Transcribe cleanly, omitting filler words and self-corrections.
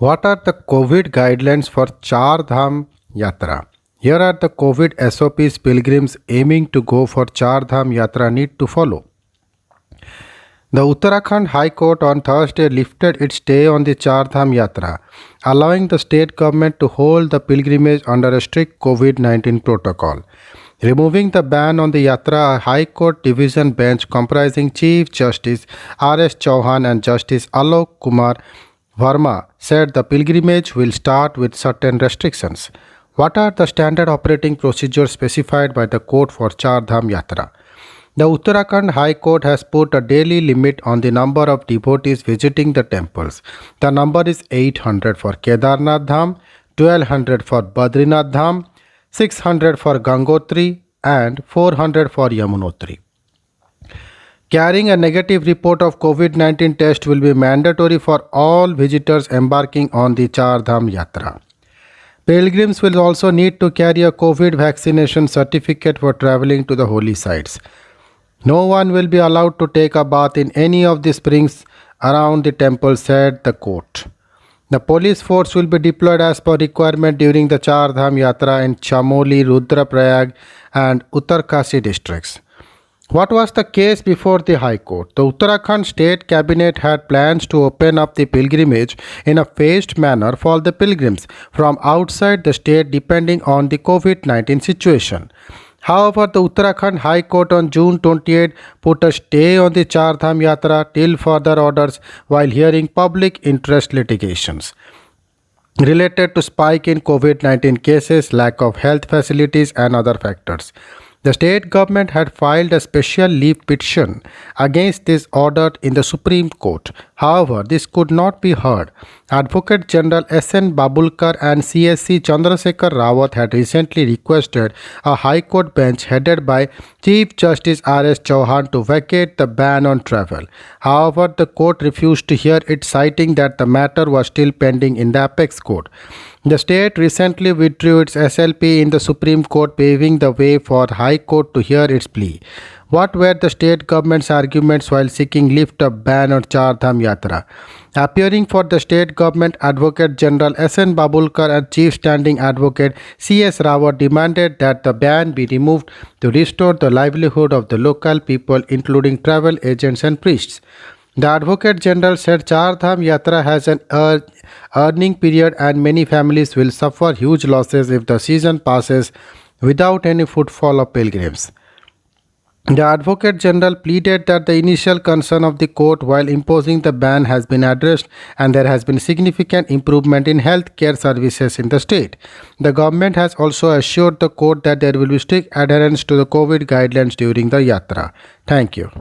What are the COVID guidelines for Char Dham Yatra? Here are the COVID SOPs pilgrims aiming to go for Char Dham Yatra need to follow. The Uttarakhand High Court on Thursday lifted its stay on the Char Dham Yatra, allowing the state government to hold the pilgrimage under a strict COVID-19 protocol. Removing the ban on the Yatra, a High Court division bench comprising Chief Justice R.S. Chauhan and Justice Alok Kumar Verma said the pilgrimage will start with certain restrictions. What are the standard operating procedures specified by the court for Char Dham Yatra? The Uttarakhand High Court has put a daily limit on the number of devotees visiting the temples. The number is 800 for Kedarnath Dham, 1200 for Badrinath Dham, 600 for Gangotri and 400 for Yamunotri. Carrying a negative report of COVID-19 test will be mandatory for all visitors embarking on the Char Dham Yatra. Pilgrims will also need to carry a COVID vaccination certificate for traveling to the holy sites. No one will be allowed to take a bath in any of the springs around the temple, said the court. The police force will be deployed as per requirement during the Char Dham Yatra in Chamoli, Rudraprayag and Uttarkasi districts. What was the case before the High Court? The Uttarakhand State Cabinet had plans to open up the pilgrimage in a phased manner for the pilgrims from outside the state depending on the COVID-19 situation. However, the Uttarakhand High Court on June 28 put a stay on the Char Dham Yatra till further orders while hearing public interest litigations related to spike in COVID-19 cases, lack of health facilities and other factors. The state government had filed a special leave petition against this order in the Supreme Court. However, this could not be heard. Advocate General S.N. Babulkar and CSC Chandrasekhar Rawat had recently requested a High Court bench headed by Chief Justice R.S. Chauhan to vacate the ban on travel. However, the court refused to hear it, citing that the matter was still pending in the Apex Court. The state recently withdrew its SLP in the Supreme Court, paving the way for High Court to hear its plea. What were the state government's arguments while seeking lift of ban on Char Dham Yatra? Appearing for the state government, Advocate General S.N. Babulkar and Chief Standing Advocate C.S. Rawat demanded that the ban be removed to restore the livelihood of the local people, including travel agents and priests. The Advocate General said Char Dham Yatra has an earning period and many families will suffer huge losses if the season passes without any footfall of pilgrims. The Advocate General pleaded that the initial concern of the court while imposing the ban has been addressed and there has been significant improvement in health care services in the state. The government has also assured the court that there will be strict adherence to the COVID guidelines during the Yatra. Thank you.